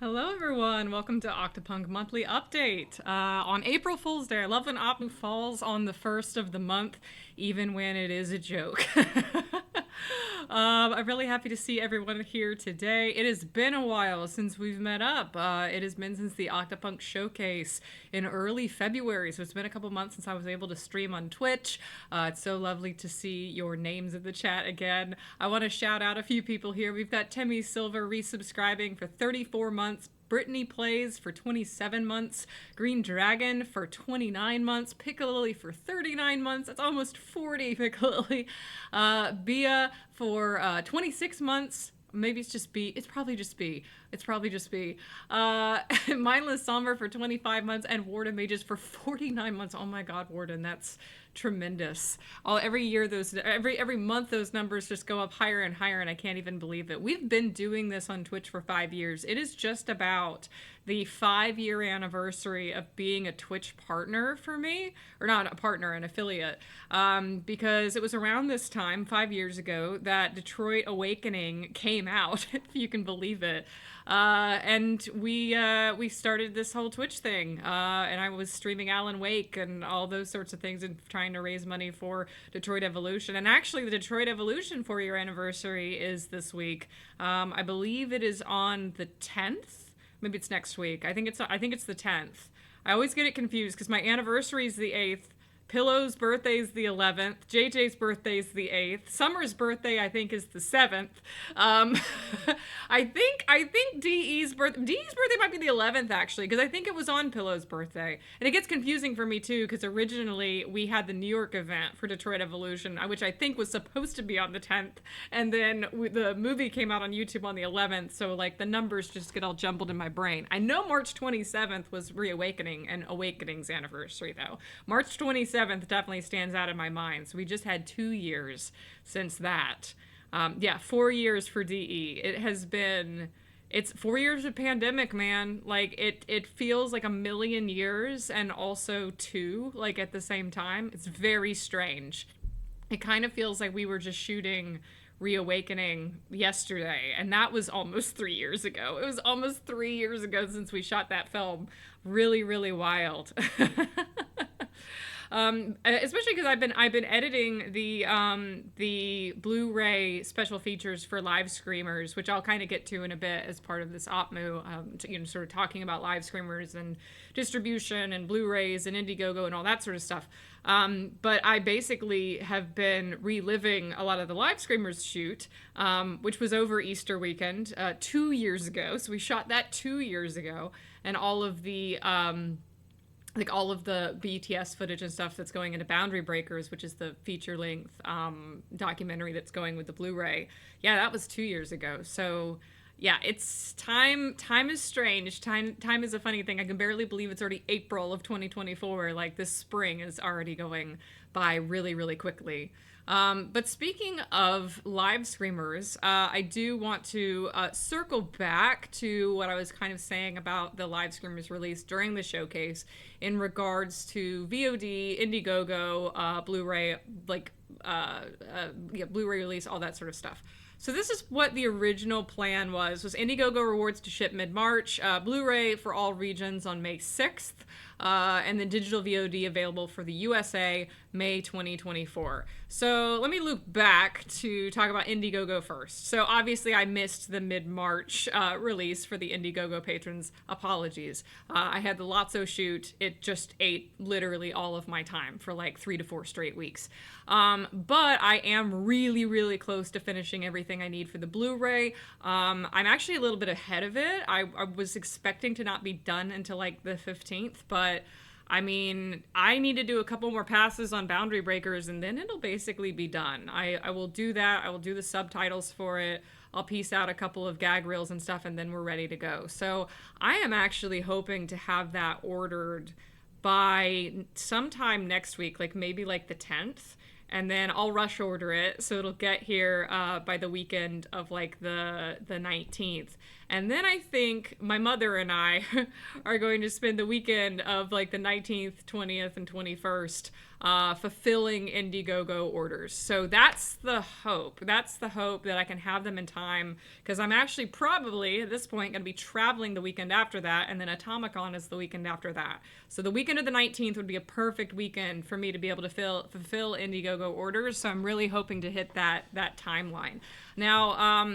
Hello, everyone. Welcome to Octopunk Monthly Update. On April Fool's Day, I love when OPMU falls on the first of the month, even when it is a joke. I'm really happy to see everyone here today. It has been a while since we've met up. It has been since the Octopunk Showcase in early February, so it's been a couple months since I was able to stream on Twitch. It's so lovely to see your names in the chat again. I want to shout out a few people here. We've got Timmy Silver resubscribing for 34 months. Brittany Plays for 27 months, Green Dragon for 29 months, Piccalilly for 39 months, that's almost 40 Piccalilly, Bia for 26 months, maybe it's just B, it's probably just B, Mindless Somber for 25 months, and Warden Mages for 49 months. Oh my god, Warden, that's tremendous. Every year every month those numbers just go up higher and higher, and I can't even believe it. We've been doing this on Twitch for 5 years. It is just about the 5-year anniversary of being a Twitch partner for me, or not a partner, an affiliate, because it was around this time 5 years ago that Detroit Awakening came out, if you can believe it. And we started this whole Twitch thing, and I was streaming Alan Wake and all those sorts of things and trying to raise money for Detroit Evolution. And actually, the Detroit Evolution 4-year anniversary is this week. I believe it is on the 10th. Maybe it's next week. I think it's the 10th. I always get it confused because my anniversary is the 8th. Pillow's birthday's the 11th. JJ's birthday's the 8th. Summer's birthday, I think, is the 7th. I think DE's birthday might be the 11th, actually, because I think it was on Pillow's birthday. And it gets confusing for me, too, because originally we had the New York event for Detroit Evolution, which I think was supposed to be on the 10th. And then the movie came out on YouTube on the 11th, so, like, the numbers just get all jumbled in my brain. I know March 27th was Reawakening and Awakening's anniversary, though. March 27th definitely stands out in my mind. So we just had 2 years since that. 4 years for DE. It's 4 years of pandemic, man. Like, it feels like a million years and also two, like, at the same time. It's very strange. It kind of feels like we were just shooting Reawakening yesterday, and that was almost 3 years ago. It was almost 3 years ago since we shot that film. Really, really wild. Especially because I've been editing the Blu-ray special features for live streamers, which I'll kind of get to in a bit as part of this OPMU, sort of talking about live streamers and distribution and Blu-rays and Indiegogo and all that sort of stuff. But I basically have been reliving a lot of the live streamers shoot, which was over Easter weekend 2 years ago. So we shot that 2 years ago, and all of the BTS footage and stuff that's going into Boundary Breakers, which is the feature-length documentary that's going with the Blu-ray. Yeah, that was 2 years ago. So, yeah, it's time is strange. Time is a funny thing. I can barely believe it's already April of 2024. Like, this spring is already going by really, really quickly. But speaking of live streamers, I do want to circle back to what I was kind of saying about the live streamers released during the showcase in regards to VOD, Indiegogo, Blu-ray, Blu-ray release, all that sort of stuff. So this is what the original plan was Indiegogo rewards to ship mid-March, Blu-ray for all regions on May 6th, and then digital VOD available for the USA May 2024. So let me loop back to talk about Indiegogo first. So obviously I missed the mid-March release for the Indiegogo patrons. Apologies. I had the Lotso shoot. It just ate literally all of my time for like 3 to 4 straight weeks. But I am really, really close to finishing everything I need for the Blu-ray. I'm actually a little bit ahead of it. I was expecting to not be done until like the 15th, but I mean, I need to do a couple more passes on Boundary Breakers, and then it'll basically be done. I will do that. I will do the subtitles for it. I'll piece out a couple of gag reels and stuff, and then we're ready to go. So I am actually hoping to have that ordered by sometime next week, like maybe like the 10th. And then I'll rush order it, so it'll get here by the weekend of like the 19th. And then I think my mother and I are going to spend the weekend of like the 19th, 20th, and 21st fulfilling Indiegogo orders. So that's the hope. That's the hope that I can have them in time, because I'm actually probably at this point going to be traveling the weekend after that, and then Atomicon is the weekend after that. So the weekend of the 19th would be a perfect weekend for me to be able to fulfill Indiegogo orders. So I'm really hoping to hit that timeline. Now,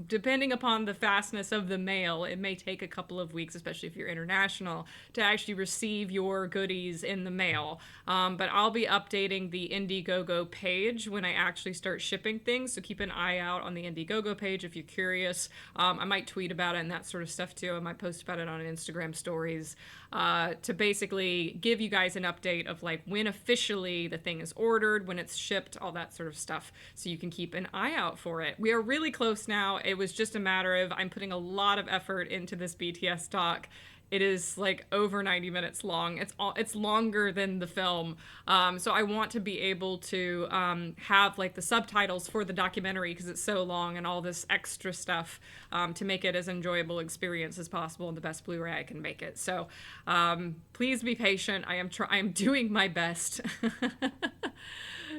depending upon the fastness of the mail, it may take a couple of weeks, especially if you're international, to actually receive your goodies in the mail. But I'll be updating the Indiegogo page when I actually start shipping things, so keep an eye out on the Indiegogo page if you're curious. I might tweet about it and that sort of stuff too. I might post about it on Instagram stories, to basically give you guys an update of like when officially the thing is ordered, when it's shipped, all that sort of stuff, so you can keep an eye out for it. We are really close now. It was just a matter of I'm putting a lot of effort into this BTS doc. It is like over 90 minutes long. It's longer than the film. So I want to be able to have like the subtitles for the documentary, because it's so long, and all this extra stuff to make it as enjoyable experience as possible, and the best Blu-ray I can make it. So please be patient. I am doing my best.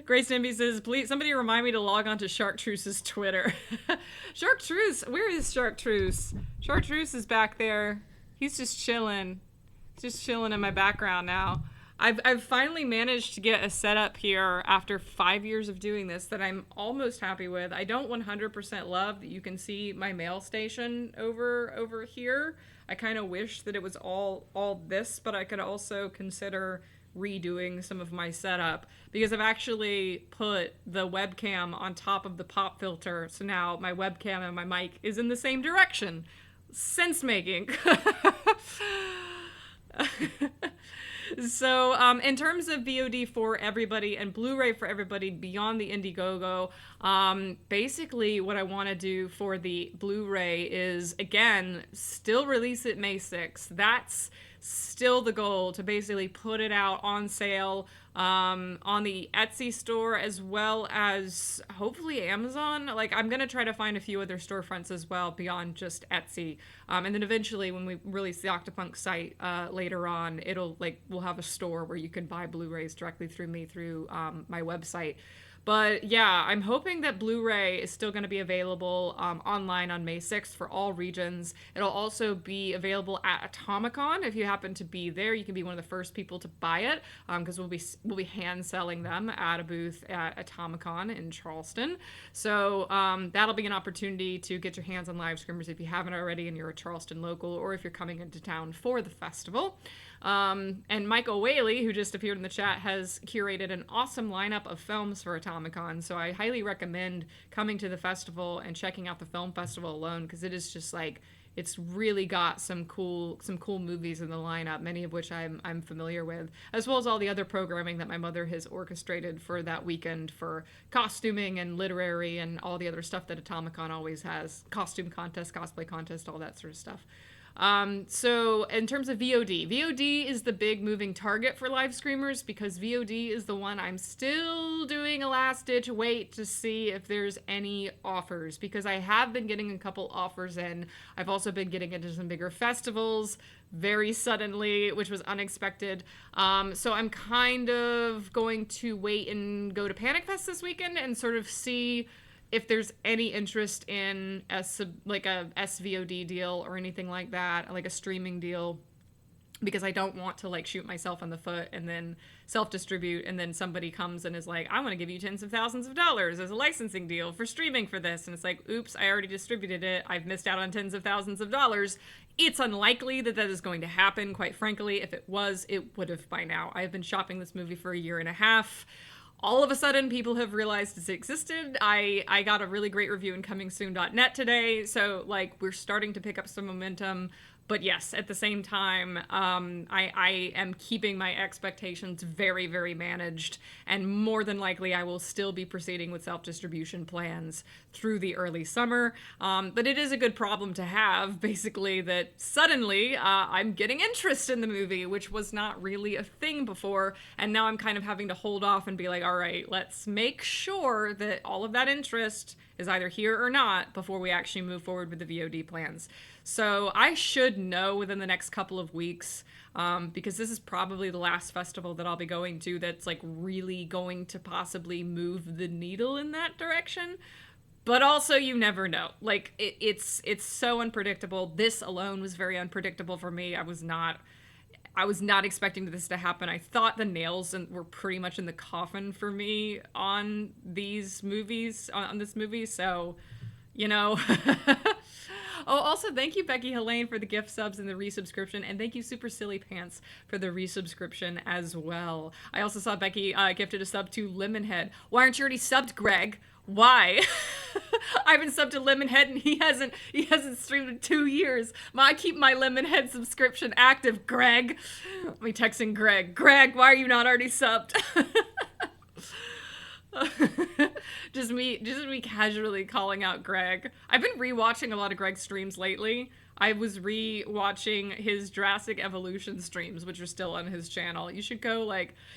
Grace Nimby says, please, somebody remind me to log on to Chartreuse Twitter. Chartreuse, where is Chartreuse? Chartreuse is back there. He's just chilling. Just chilling in my background now. I've finally managed to get a setup here after 5 years of doing this that I'm almost happy with. I don't 100% love that you can see my mail station over here. I kind of wish that it was all this, but I could also consider redoing some of my setup, because I've actually put the webcam on top of the pop filter. So now my webcam and my mic is in the same direction. Sense making. So in terms of VOD for everybody and Blu-ray for everybody beyond the Indiegogo, basically what I want to do for the Blu-ray is, again, still release it May 6th. That's still the goal, to basically put it out on sale on the Etsy store, as well as hopefully Amazon. Like, I'm gonna try to find a few other storefronts as well beyond just Etsy, and then eventually when we release the Octopunk site later on, we'll have a store where you can buy Blu-rays directly through me through my website. But yeah, I'm hoping that Blu-ray is still going to be available online on May 6th for all regions. It'll also be available at Atomicon. If you happen to be there, you can be one of the first people to buy it, because we'll be hand selling them at a booth at Atomicon in Charleston. So that'll be an opportunity to get your hands on live screamers if you haven't already and you're a Charleston local, or if you're coming into town for the festival. And Michael Whaley, who just appeared in the chat, has curated an awesome lineup of films for Atomicon, so I highly recommend coming to the festival and checking out the film festival alone, because it is just like, it's really got some cool movies in the lineup, many of which I'm familiar with, as well as all the other programming that my mother has orchestrated for that weekend, for costuming and literary and all the other stuff that Atomicon always has, costume contest, cosplay contest, all that sort of stuff. So in terms of VOD is the big moving target for live screamers, because VOD is the one I'm still doing a last ditch wait to see if there's any offers, because I have been getting a couple offers in. I've also been getting into some bigger festivals very suddenly, which was unexpected. So I'm kind of going to wait and go to Panic Fest this weekend and sort of see if there's any interest in a SVOD deal or anything like that, like a streaming deal, because I don't want to like shoot myself in the foot and then self-distribute, and then somebody comes and is like, I want to give you tens of thousands of dollars as a licensing deal for streaming for this, and it's like, oops, I already distributed it, I've missed out on tens of thousands of dollars. It's unlikely that is going to happen, quite frankly. If it was, it would have by now. I've been shopping this movie for a year and a half. All of a sudden, people have realized it existed. I got a really great review in comingsoon.net today, so like we're starting to pick up some momentum. But yes, at the same time, I am keeping my expectations very, very managed, and more than likely I will still be proceeding with self-distribution plans through the early summer. But it is a good problem to have, basically, that suddenly I'm getting interest in the movie, which was not really a thing before, and now I'm kind of having to hold off and be like, all right, let's make sure that all of that interest is either here or not before we actually move forward with the VOD plans. So I should know within the next couple of weeks, because this is probably the last festival that I'll be going to that's like really going to possibly move the needle in that direction. But also, you never know. Like, it's so unpredictable. This alone was very unpredictable for me. I was not expecting this to happen. I thought the nails were pretty much in the coffin for me on these movies, on this movie. So, you know. Oh, also, thank you, Becky Helene, for the gift subs and the resubscription. And thank you, Super Silly Pants, for the resubscription as well. I also saw Becky gifted a sub to Lemonhead. Why aren't you already subbed, Greg? Why? I've been subbed to Lemonhead and he hasn't streamed in 2 years. I keep my Lemonhead subscription active, Greg. Let me texting Greg. Greg, why are you not already subbed? just me casually calling out Greg. I've been rewatching a lot of Greg's streams lately. I was re-watching his Jurassic Evolution streams, which are still on his channel. You should go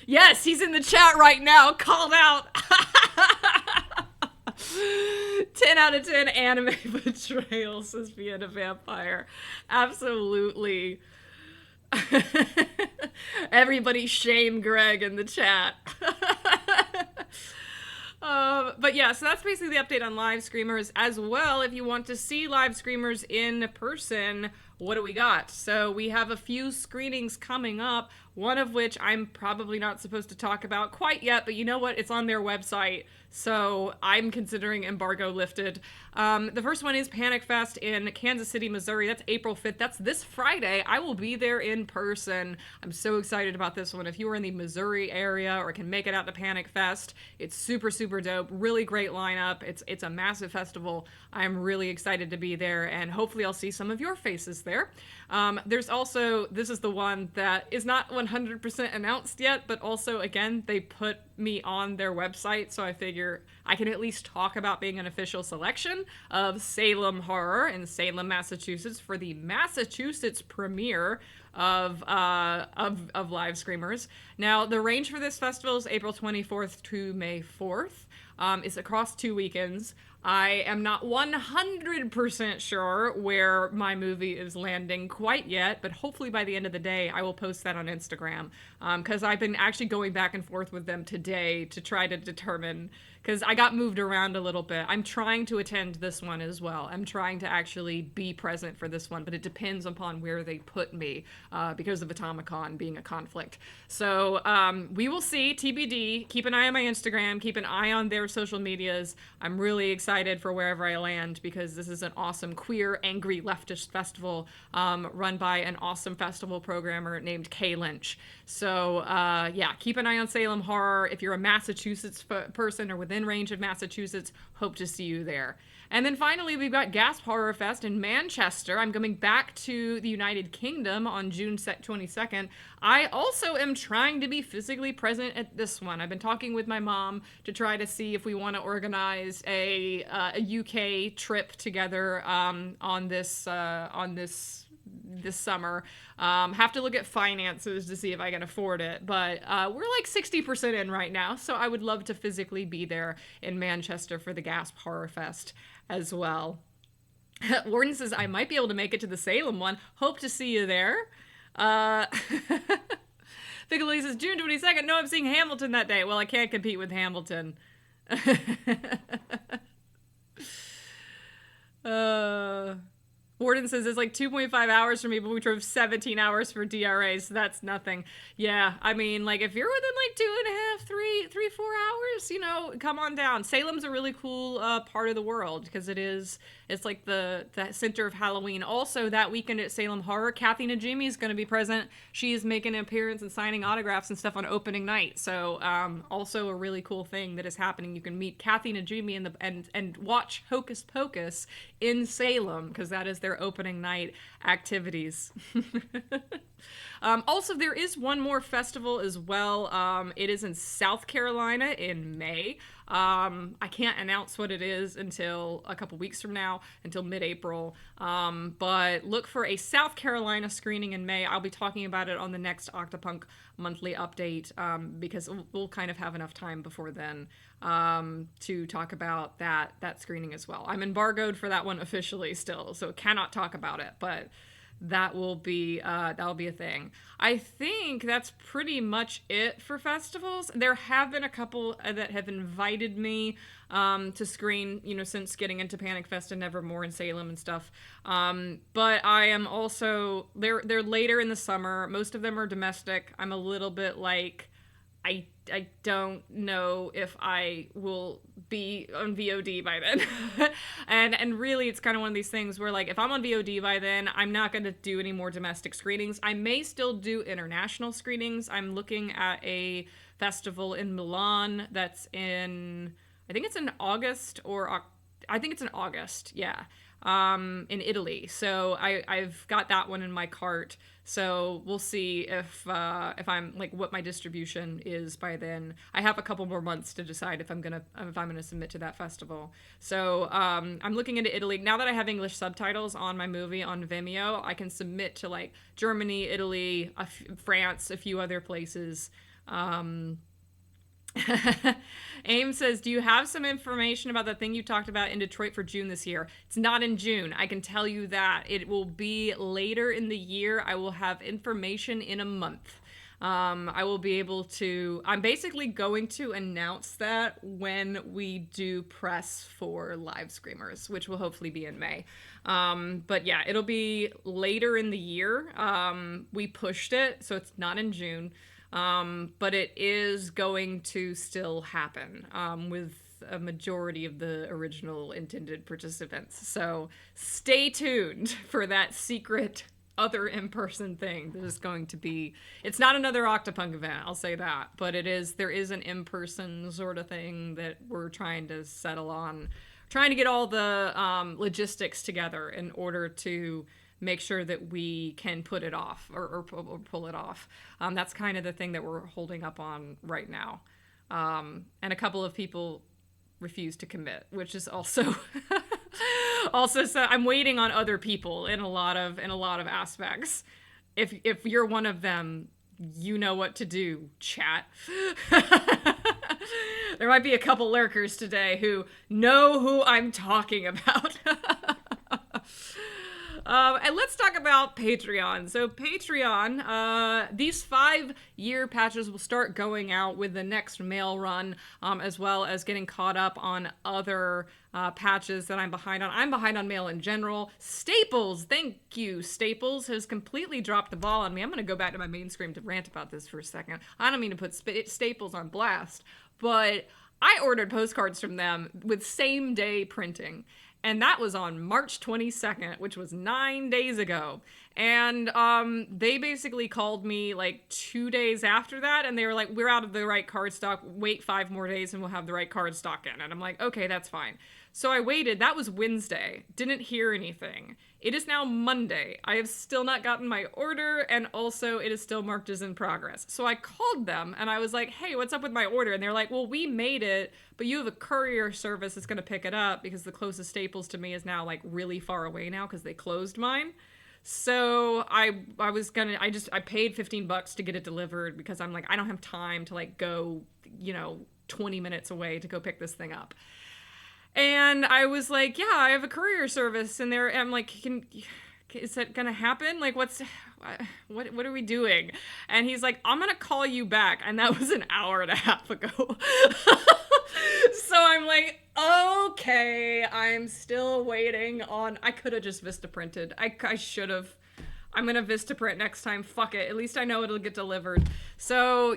yes, he's in the chat right now, called out. 10 out of 10 anime betrayal, says being a vampire. Absolutely. Everybody shame Greg in the chat. But yeah, so that's basically the update on live screamers as well. If you want to see live screamers in person, what do we got? So we have a few screenings coming up, one of which I'm probably not supposed to talk about quite yet, but you know what? It's on their website, so I'm considering embargo lifted. The first one is Panic Fest in Kansas City, Missouri. That's April 5th. That's this Friday. I will be there in person. I'm so excited about this one. If you are in the Missouri area or can make it out to Panic Fest, it's super, super dope. Really great lineup. It's a massive festival. I'm really excited to be there, and hopefully I'll see some of your faces there. There's also, this is the one that is not 100% announced yet, but also, again, they put me on their website, so I figure I can at least talk about being an official selection of Salem Horror in Salem, Massachusetts for the Massachusetts premiere of Live Screamers. Now, the range for this festival is April 24th to May 4th. It's across 2 weekends. I am not 100% sure where my movie is landing quite yet, but hopefully by the end of the day, I will post that on Instagram, because I've been actually going back and forth with them today to try to determine, because I got moved around a little bit. I'm trying to attend this one as well. I'm trying to actually be present for this one, but it depends upon where they put me, because of Atomicon being a conflict. So we will see, TBD. Keep an eye on my Instagram. Keep an eye on their social medias. I'm really excited for wherever I land, because this is an awesome queer, angry leftist festival run by an awesome festival programmer named Kay Lynch. So yeah, keep an eye on Salem Horror. If you're a Massachusetts person or within range of Massachusetts, hope to see you there. And then finally, we've got Gasp Horror Fest in Manchester. I'm coming back to the United Kingdom on June 22nd. I also am trying to be physically present at this one. I've been talking with my mom to try to see if we want to organize a UK trip together on this summer. Have to look at finances to see if I can afford it, but we're like 60% in right now, so I would love to physically be there in Manchester for the Gasp Horror Fest as well. Warden says I might be able to make it to the Salem one. Hope to see you there. Piccoli says June 22nd. No, I'm seeing Hamilton that day. Well, I can't compete with Hamilton. Warden says it's like 2.5 hours for me, but we drove 17 hours for DRA, so that's nothing. Yeah, I mean, like, if you're within like 2.5, 4 hours, you know, come on down. Salem's a really cool part of the world, because it's like the center of Halloween. Also, that weekend at Salem Horror, Kathy Najimy is going to be present. She is making an appearance and signing autographs and stuff on opening night. So, also a really cool thing that is happening. You can meet Kathy Najimy and watch Hocus Pocus in Salem, because that is their opening night activities. Also, there is one more festival as well. It is in South Carolina in May. I can't announce what it is until a couple weeks from now, until mid-April. But look for a South Carolina screening in May. I'll be talking about it on the next Octopunk monthly update, because we'll kind of have enough time before then to talk about that screening as well. I'm embargoed for that one officially still, so cannot talk about it, but that'll be a thing. I think that's pretty much it for festivals. There have been a couple that have invited me to screen, since getting into Panic Fest and Nevermore and Salem and stuff. But I am also, they're later in the summer. Most of them are domestic. I'm a little bit like, I don't know if I will be on VOD by then. and really, it's kind of one of these things where, like, if I'm on VOD by then, I'm not going to do any more domestic screenings. I may still do international screenings. I'm looking at a festival in Milan that's in, I think it's in August, I think it's in August, yeah, in Italy. So I've got that one in my cart. So we'll see if I'm like what my distribution is by then. I have a couple more months to decide if I'm gonna submit to that festival. So I'm looking into Italy now that I have English subtitles on my movie on Vimeo. I can submit to like Germany, Italy, France, a few other places. Aim says, do you have some information about the thing you talked about in Detroit for June this year? It's not in June. I can tell you that. It will be later in the year. I will have information in a month. I will be able to, I'm basically going to announce that when we do press for Live Screamers, which will hopefully be in May. But yeah, it'll be later in the year. We pushed it, so it's not in June. But it is going to still happen with a majority of the original intended participants. So stay tuned for that secret other in-person thing that is going to be. It's not another Octopunk event, I'll say that, but there is an in-person sort of thing that we're trying to settle on, trying to get all the logistics together in order to make sure that we can put it off or pull it off. That's kind of the thing that we're holding up on right now. And a couple of people refuse to commit, which is also so I'm waiting on other people in a lot of aspects. If you're one of them, you know what to do, chat. There might be a couple lurkers today who know who I'm talking about. And let's talk about Patreon. So Patreon, these 5-year patches will start going out with the next mail run, as well as getting caught up on other patches that I'm behind on. I'm behind on mail in general. Staples, thank you. Staples has completely dropped the ball on me. I'm going to go back to my main stream to rant about this for a second. I don't mean to put Staples on blast, but I ordered postcards from them with same-day printing. And that was on March 22nd, which was 9 days ago. And they basically called me like 2 days after that, and they were like, we're out of the right card stock. Wait 5 more days and we'll have the right card stock in. And I'm like, okay, that's fine. So I waited. That was Wednesday. Didn't hear anything. It is now Monday. I have still not gotten my order, and also it is still marked as in progress. So I called them, and I was like, hey, what's up with my order? And they're like, well, we made it, but you have a courier service that's going to pick it up because the closest Staples to me is now like really far away now because they closed mine. So I paid $15 to get it delivered because I'm like, I don't have time to like go, 20 minutes away to go pick this thing up. And I was like, yeah, I have a courier service. And I'm like, is that going to happen? Like, what are we doing? And he's like, I'm going to call you back. And that was an hour and a half ago. So I'm like, okay, I'm still waiting on, I could have just Vista printed. I should have. I'm going to Vista print next time. Fuck it. At least I know it'll get delivered. So,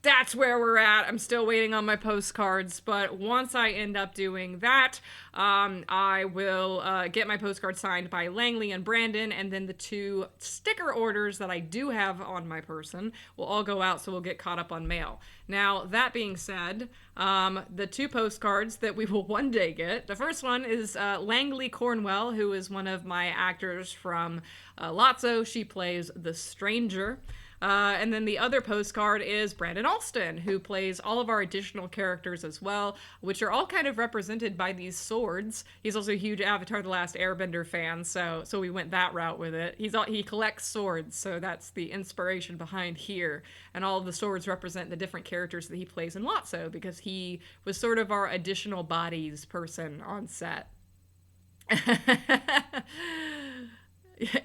that's where we're at. I'm still waiting on my postcards, but once I end up doing that, I will get my postcard signed by Langley and Brandon, and then the 2 sticker orders that I do have on my person will all go out, so we'll get caught up on mail. Now, that being said, the 2 postcards that we will one day get, the first one is Langley Cornwell, who is one of my actors from Lotso. She plays the Stranger. And then the other postcard is Brandon Alston, who plays all of our additional characters as well, which are all kind of represented by these swords. He's also a huge Avatar: The Last Airbender fan, so we went that route with it. He collects swords, so that's the inspiration behind here. And all of the swords represent the different characters that he plays in Lotso, because he was sort of our additional bodies person on set.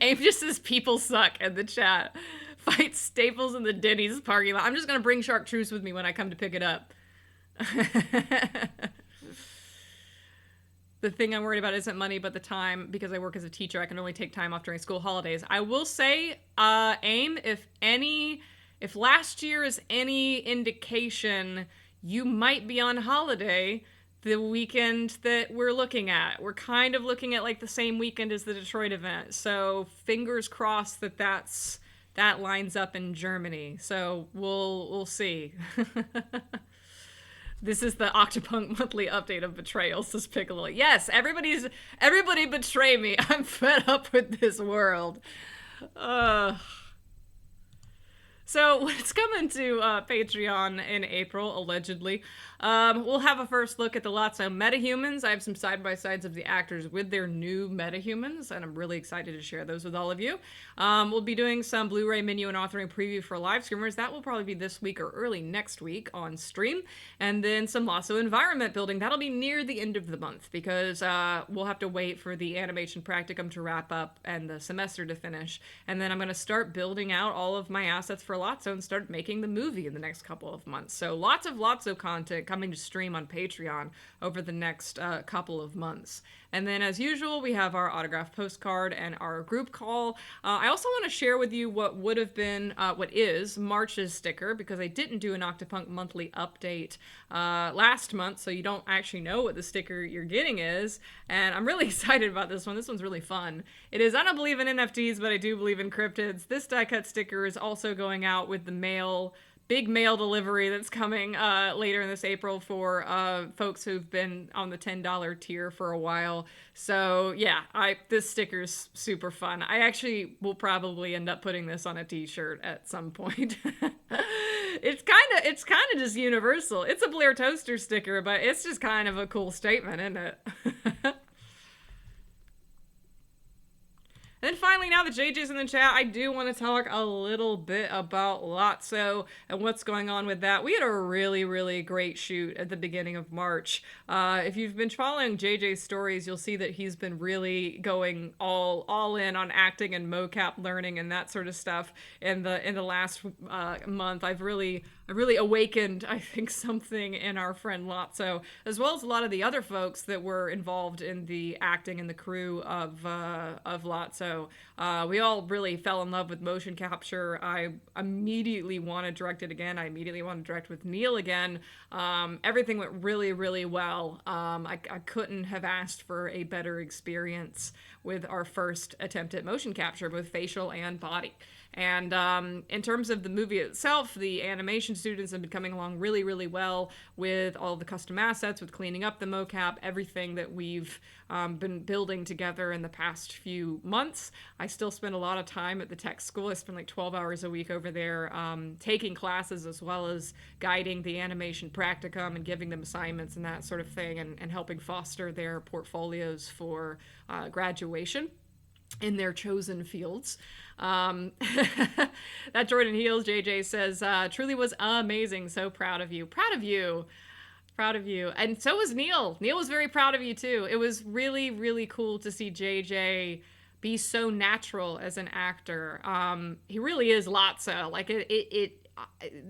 Abe just says people suck in the chat. Fight Staples in the Denny's parking lot. I'm just gonna bring Chartreuse with me when I come to pick it up. The thing I'm worried about isn't money, but the time, because I work as a teacher. I can only take time off during school holidays. I will say, AIM, if last year is any indication, you might be on holiday the weekend that we're looking at. We're kind of looking at like the same weekend as the Detroit event. So fingers crossed that lines up in Germany. So we'll see. This is the Octopunk monthly update of betrayals, says Piccolo. Yes, everybody betray me. I'm fed up with this world. So what's coming to Patreon in April, allegedly, we'll have a first look at the Lotso metahumans. I have some side-by-sides of the actors with their new metahumans, and I'm really excited to share those with all of you. We'll be doing some Blu-ray menu and authoring preview for live streamers. That will probably be this week or early next week on stream. And then some Lotso environment building. That'll be near the end of the month, because we'll have to wait for the animation practicum to wrap up and the semester to finish. And then I'm going to start building out all of my assets for Lotso and start making the movie in the next couple of months. So lots of Lotso content coming to stream on Patreon over the next couple of months. And then, as usual, we have our autograph postcard and our group call. I also want to share with you what would have been, what is, March's sticker, because I didn't do an Octopunk monthly update last month, so you don't actually know what the sticker you're getting is. And I'm really excited about this one. This one's really fun. It is, I don't believe in NFTs, but I do believe in cryptids. This die-cut sticker is also going out with the big mail delivery that's coming later in this April for folks who've been on the $10 tier for a while. So yeah, this sticker's super fun. I actually will probably end up putting this on a t-shirt at some point. It's kind of just universal. It's a Blair Toaster sticker, but it's just kind of a cool statement, isn't it? And then finally, now that JJ's in the chat, I do want to talk a little bit about Lotso and what's going on with that. We had a really, really great shoot at the beginning of March. If you've been following JJ's stories, you'll see that he's been really going all in on acting and mocap learning and that sort of stuff. In the last month, I've really awakened, I think, something in our friend Lotso, as well as a lot of the other folks that were involved in the acting and the crew of Lotso. We all really fell in love with motion capture. I immediately want to direct it again. I immediately want to direct with Neil again. Everything went really, really well. I couldn't have asked for a better experience with our first attempt at motion capture, both facial and body. And in terms of the movie itself, the animation students have been coming along really, really well with all the custom assets, with cleaning up the mocap, everything that we've been building together in the past few months. I still spend a lot of time at the tech school. I spend like 12 hours a week over there taking classes, as well as guiding the animation practicum and giving them assignments and that sort of thing, and helping foster their portfolios for graduation in their chosen fields. That Jordan Heels, JJ says, truly was amazing. So proud of you. Proud of you. Proud of you. And so was Neil. Neil was very proud of you too. It was really, really cool to see JJ be so natural as an actor. He really is Lotso. Like it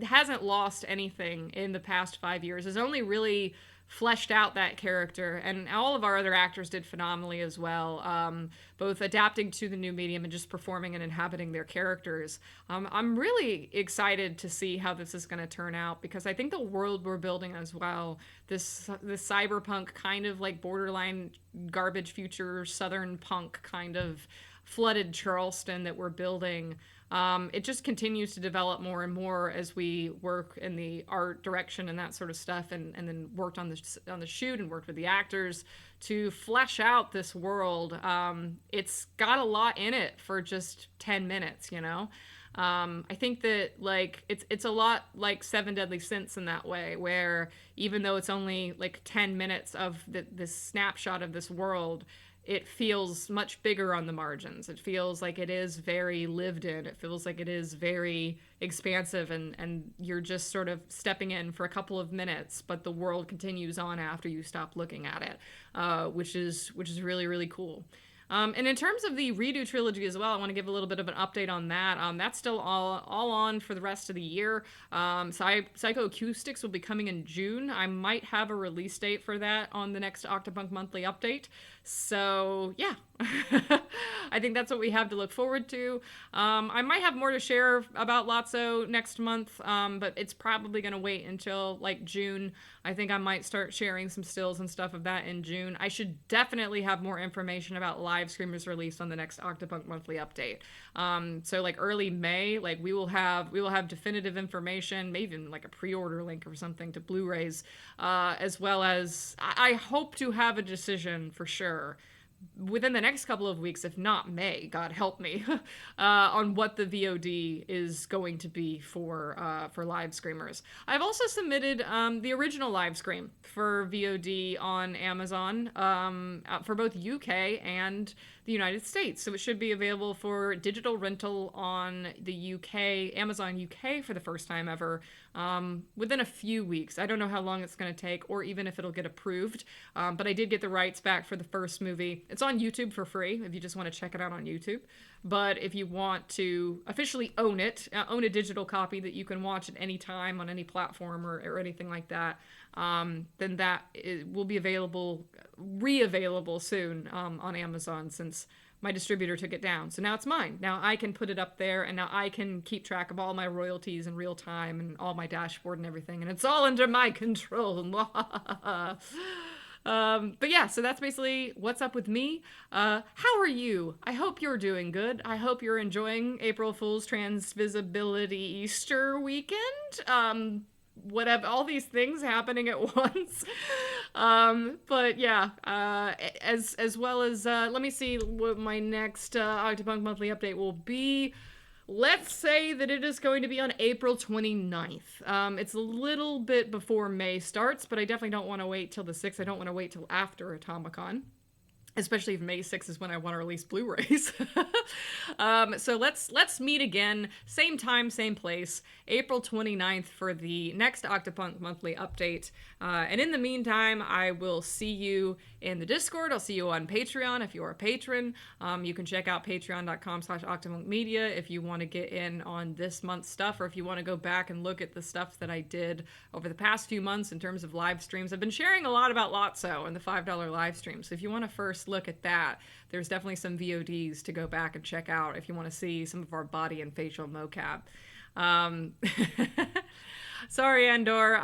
hasn't lost anything in the past 5 years. It's only really fleshed out that character, and all of our other actors did phenomenally as well, both adapting to the new medium and just performing and inhabiting their characters. I'm really excited to see how this is going to turn out, because I think the world we're building as well, this cyberpunk kind of like borderline garbage future southern punk kind of flooded Charleston that we're building, it just continues to develop more and more as we work in the art direction and that sort of stuff, and then worked on the shoot and worked with the actors to flesh out this world. It's got a lot in it for just 10 minutes, you know? I think that like it's a lot like Seven Deadly Sins in that way, where even though it's only like 10 minutes of this snapshot of this world, it feels much bigger on the margins. It feels like it is very lived in. It feels like it is very expansive, and you're just sort of stepping in for a couple of minutes, but the world continues on after you stop looking at it, which is really, really cool. And in terms of the redo trilogy as well, I want to give a little bit of an update on that. That's still all on for the rest of the year. Psychoacoustics will be coming in June. I might have a release date for that on the next Octopunk monthly update. So yeah, I think that's what we have to look forward to. I might have more to share about Lotso next month, but it's probably going to wait until like June. I think I might start sharing some stills and stuff of that in June. I should definitely have more information about live streamers released on the next Octopunk monthly update. So like early May, like we will have definitive information, maybe even like a pre-order link or something to Blu-rays, as well as I hope to have a decision for sure within the next couple of weeks, if not May, God help me, on what the VOD is going to be for live screamers. I've also submitted the original live stream for VOD on Amazon for both UK and the United States. So it should be available for digital rental on the UK, Amazon UK for the first time ever, within a few weeks. I don't know how long it's going to take or even if it'll get approved, but I did get the rights back for the first movie. It's on YouTube for free if you just want to check it out on YouTube. But if you want to officially own it, own a digital copy that you can watch at any time on any platform or anything like that, then that will be re-available soon on Amazon, since my distributor took it down. So now it's mine. Now I can put it up there, and now I can keep track of all my royalties in real time and all my dashboard and everything, and it's all under my control. But yeah, so that's basically what's up with me. How are you? I hope you're doing good. I hope you're enjoying April Fool's Transvisibility Easter weekend. Whatever, all these things happening at once. But yeah, as well as, let me see what my next Octopunk monthly update will be. Let's say that it is going to be on April 29th. It's a little bit before May starts, but I definitely don't want to wait till the 6th. I don't want to wait till after Atomicon. Especially if May 6th is when I want to release Blu-rays. So let's meet again, same time, same place, April 29th for the next Octopunk monthly update. And in the meantime, I will see you in the Discord. I'll see you on Patreon if you're a patron. You can check out patreon.com/OctopunkMedia if you want to get in on this month's stuff, or if you want to go back and look at the stuff that I did over the past few months in terms of live streams. I've been sharing a lot about Lotso and the $5 live stream. So if you want to first look at that, there's definitely some VODs to go back and check out if you want to see some of our body and facial mocap. Sorry, Andor.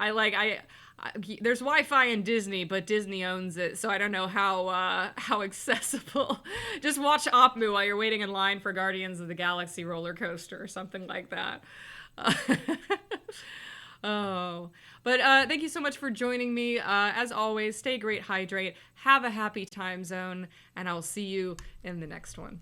There's Wi-Fi in Disney, but Disney owns it, so I don't know how accessible. Just watch OPMU while you're waiting in line for Guardians of the Galaxy roller coaster or something like that. Oh, but thank you so much for joining me. As always, stay great, hydrate, have a happy time zone, and I'll see you in the next one.